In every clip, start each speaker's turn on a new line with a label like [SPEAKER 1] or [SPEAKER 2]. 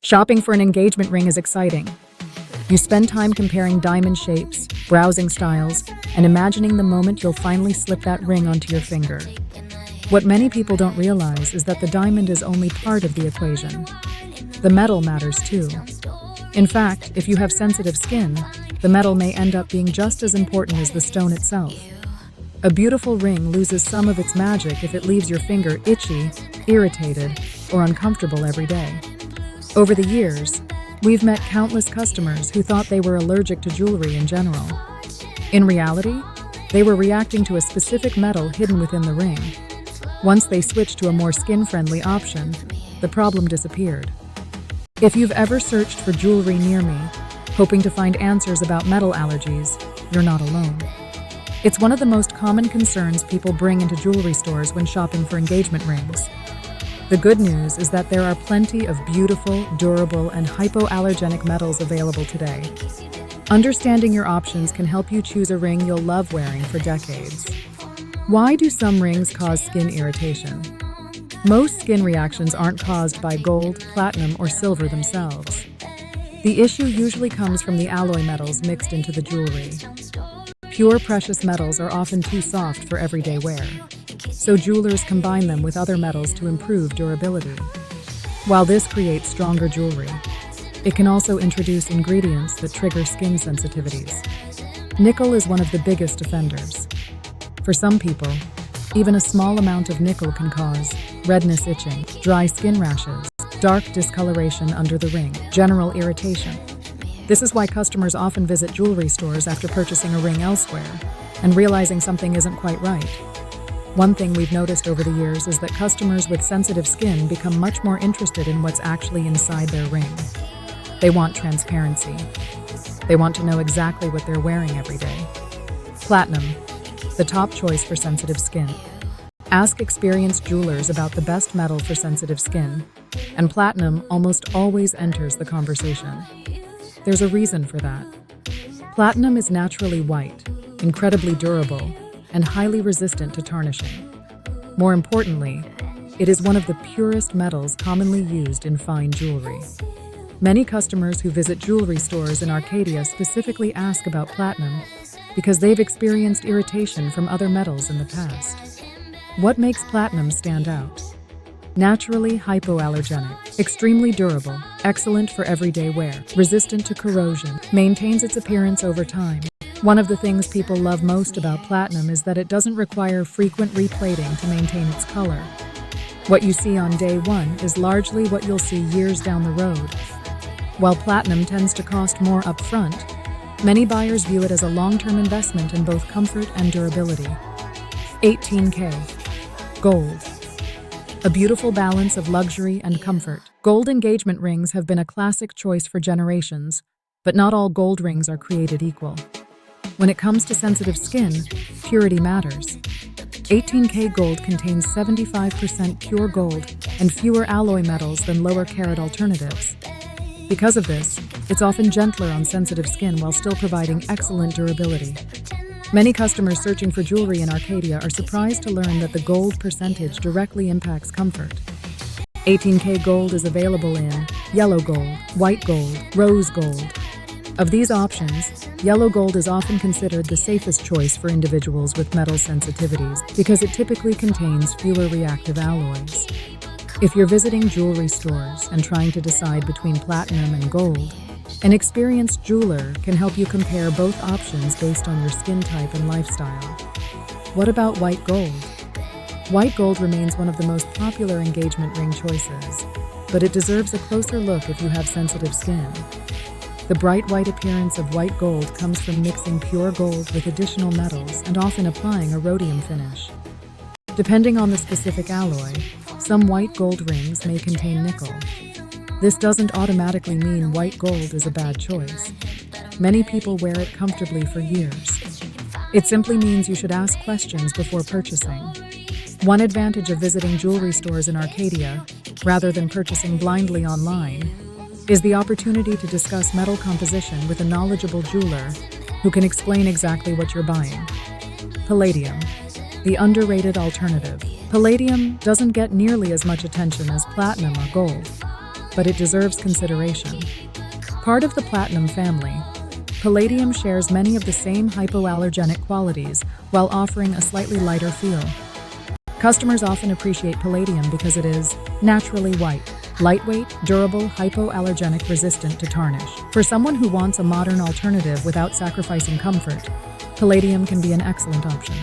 [SPEAKER 1] Shopping for an engagement ring is exciting. You spend time comparing diamond shapes, browsing styles, and imagining the moment you'll finally slip that ring onto your finger. What many people don't realize is that the diamond is only part of the equation. The metal matters too. In fact, if you have sensitive skin, the metal may end up being just as important as the stone itself. A beautiful ring loses some of its magic if it leaves your finger itchy, irritated, or uncomfortable every day. Over the years, we've met countless customers who thought they were allergic to jewelry in general. In reality, they were reacting to a specific metal hidden within the ring. Once they switched to a more skin-friendly option, the problem disappeared. If you've ever searched for jewelry near me, hoping to find answers about metal allergies, you're not alone. It's one of the most common concerns people bring into jewelry stores when shopping for engagement rings. The good news is that there are plenty of beautiful, durable, and hypoallergenic metals available today. Understanding your options can help you choose a ring you'll love wearing for decades. Why do some rings cause skin irritation? Most skin reactions aren't caused by gold, platinum, or silver themselves. The issue usually comes from the alloy metals mixed into the jewelry. Pure precious metals are often too soft for everyday wear, so jewelers combine them with other metals to improve durability. While this creates stronger jewelry, it can also introduce ingredients that trigger skin sensitivities. Nickel is one of the biggest offenders. For some people, even a small amount of nickel can cause redness, itching, dry skin rashes, dark discoloration under the ring, general irritation. This is why customers often visit jewelry stores after purchasing a ring elsewhere and realizing something isn't quite right. One thing we've noticed over the years is that customers with sensitive skin become much more interested in what's actually inside their ring. They want transparency. They want to know exactly what they're wearing every day. Platinum, the top choice for sensitive skin. Ask experienced jewelers about the best metal for sensitive skin, and platinum almost always enters the conversation. There's a reason for that. Platinum is naturally white, incredibly durable, and highly resistant to tarnishing. More importantly, it is one of the purest metals commonly used in fine jewelry. Many customers who visit jewelry stores in Arcadia specifically ask about platinum because they've experienced irritation from other metals in the past. What makes platinum stand out? Naturally hypoallergenic, extremely durable, excellent for everyday wear, resistant to corrosion, maintains its appearance over time. One of the things people love most about platinum is that it doesn't require frequent replating to maintain its color. What you see on day one is largely what you'll see years down the road. While platinum tends to cost more upfront, many buyers view it as a long-term investment in both comfort and durability. 18K. Gold. A beautiful balance of luxury and comfort. Gold engagement rings have been a classic choice for generations, but not all gold rings are created equal. When it comes to sensitive skin, purity matters. 18K gold contains 75% pure gold and fewer alloy metals than lower carat alternatives. Because of this, it's often gentler on sensitive skin while still providing excellent durability. Many customers searching for jewelry in Arcadia are surprised to learn that the gold percentage directly impacts comfort. 18K gold is available in yellow gold, white gold, rose gold. Of these options, yellow gold is often considered the safest choice for individuals with metal sensitivities because it typically contains fewer reactive alloys. If you're visiting jewelry stores and trying to decide between platinum and gold, an experienced jeweler can help you compare both options based on your skin type and lifestyle. What about white gold? White gold remains one of the most popular engagement ring choices, but it deserves a closer look if you have sensitive skin. The bright white appearance of white gold comes from mixing pure gold with additional metals and often applying a rhodium finish. Depending on the specific alloy, some white gold rings may contain nickel. This doesn't automatically mean white gold is a bad choice. Many people wear it comfortably for years. It simply means you should ask questions before purchasing. One advantage of visiting jewelry stores in Arcadia, rather than purchasing blindly online, is the opportunity to discuss metal composition with a knowledgeable jeweler who can explain exactly what you're buying. Palladium, the underrated alternative. Palladium doesn't get nearly as much attention as platinum or gold, but it deserves consideration. Part of the platinum family, Palladium shares many of the same hypoallergenic qualities while offering a slightly lighter feel. Customers often appreciate Palladium because it is naturally white, lightweight, durable, hypoallergenic, resistant to tarnish. For someone who wants a modern alternative without sacrificing comfort, Palladium can be an excellent option.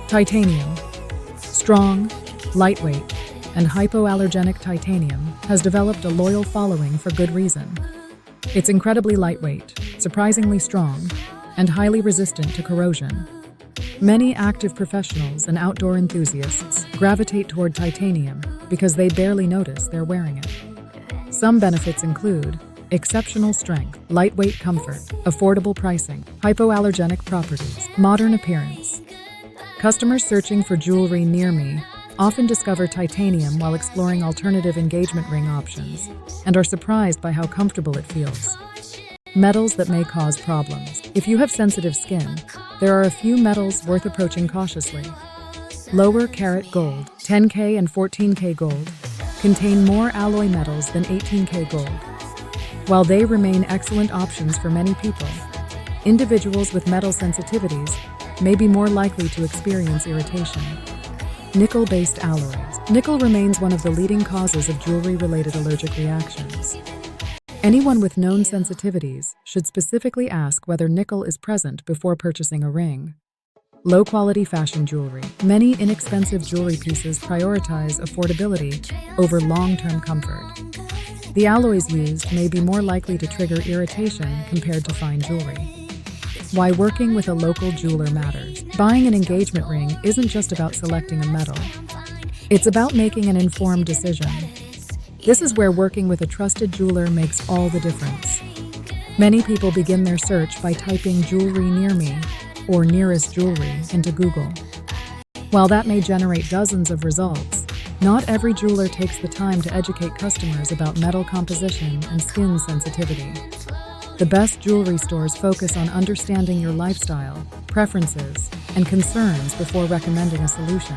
[SPEAKER 1] Titanium. Strong, lightweight, and hypoallergenic titanium has developed a loyal following for good reason. It's incredibly lightweight, surprisingly strong, and highly resistant to corrosion. Many active professionals and outdoor enthusiasts gravitate toward titanium because they barely notice they're wearing it. Some benefits include exceptional strength, lightweight comfort, affordable pricing, hypoallergenic properties, modern appearance. Customers searching for jewelry near me often discover titanium while exploring alternative engagement ring options and are surprised by how comfortable it feels. Metals that may cause problems. If you have sensitive skin, there are a few metals worth approaching cautiously. Lower carat gold, 10K and 14K gold, contain more alloy metals than 18K gold. While they remain excellent options for many people, individuals with metal sensitivities may be more likely to experience irritation. Nickel-based alloys. Nickel remains one of the leading causes of jewelry-related allergic reactions. Anyone with known sensitivities should specifically ask whether nickel is present before purchasing a ring. Low-quality fashion jewelry. Many inexpensive jewelry pieces prioritize affordability over long-term comfort. The alloys used may be more likely to trigger irritation compared to fine jewelry. Why working with a local jeweler matters. Buying an engagement ring isn't just about selecting a metal. It's about making an informed decision. This is where working with a trusted jeweler makes all the difference. Many people begin their search by typing "jewelry near me" or "nearest jewelry" into Google. While that may generate dozens of results, not every jeweler takes the time to educate customers about metal composition and skin sensitivity. The best jewelry stores focus on understanding your lifestyle, preferences, and concerns before recommending a solution.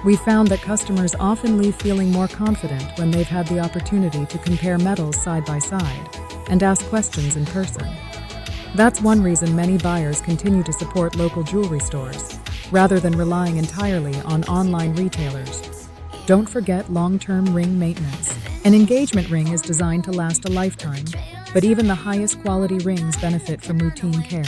[SPEAKER 1] We found that customers often leave feeling more confident when they've had the opportunity to compare metals side by side and ask questions in person. That's one reason many buyers continue to support local jewelry stores, rather than relying entirely on online retailers. Don't forget long-term ring maintenance. An engagement ring is designed to last a lifetime, but even the highest quality rings benefit from routine care.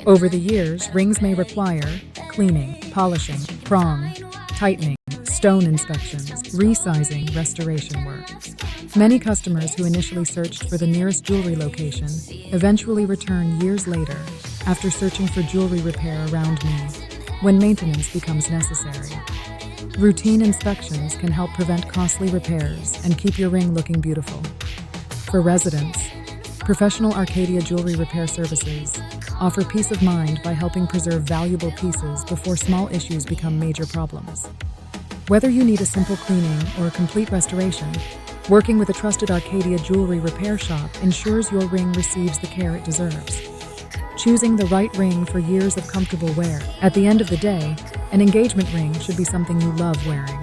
[SPEAKER 1] Over the years, rings may require cleaning, polishing, prong, tightening, stone inspections, resizing, restoration work. Many customers who initially searched for the nearest jewelry location eventually return years later after searching for jewelry repair around me when maintenance becomes necessary. Routine inspections can help prevent costly repairs and keep your ring looking beautiful. For residents, professional Arcadia jewelry repair services offer peace of mind by helping preserve valuable pieces before small issues become major problems. Whether you need a simple cleaning or a complete restoration, working with a trusted Arcadia jewelry repair shop ensures your ring receives the care it deserves. Choosing the right ring for years of comfortable wear. At the end of the day, an engagement ring should be something you love wearing.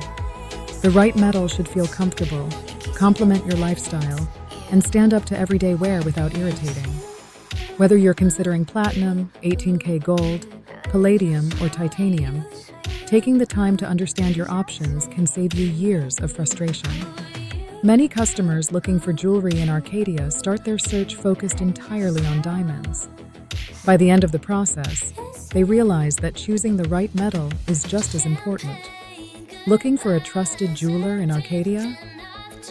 [SPEAKER 1] The right metal should feel comfortable, complement your lifestyle, and stand up to everyday wear without irritating. Whether you're considering platinum, 18K gold, palladium, or titanium, taking the time to understand your options can save you years of frustration. Many customers looking for jewelry in Arcadia start their search focused entirely on diamonds. By the end of the process, they realize that choosing the right metal is just as important. Looking for a trusted jeweler in Arcadia?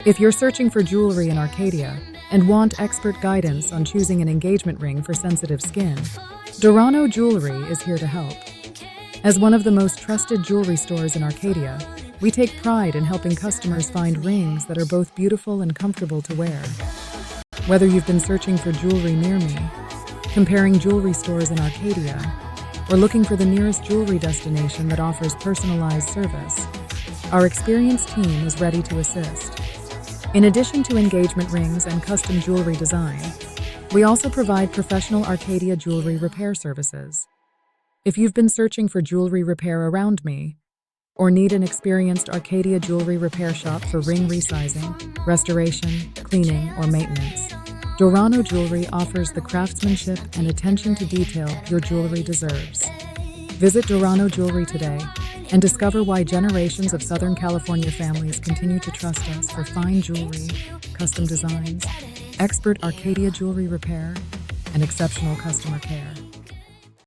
[SPEAKER 1] If you're searching for jewelry in Arcadia and want expert guidance on choosing an engagement ring for sensitive skin, Dorano Jewelry is here to help. As one of the most trusted jewelry stores in Arcadia, we take pride in helping customers find rings that are both beautiful and comfortable to wear. Whether you've been searching for jewelry near me, comparing jewelry stores in Arcadia, or looking for the nearest jewelry destination that offers personalized service, our experienced team is ready to assist. In addition to engagement rings and custom jewelry design, we also provide professional Arcadia jewelry repair services. If you've been searching for jewelry repair around me, Or need an experienced Arcadia jewelry repair shop for ring resizing, restoration, cleaning, or maintenance? Dorano Jewelry offers the craftsmanship and attention to detail your jewelry deserves. Visit Dorano Jewelry today and discover why generations of Southern California families continue to trust us for fine jewelry, custom designs, expert Arcadia jewelry repair, and exceptional customer care.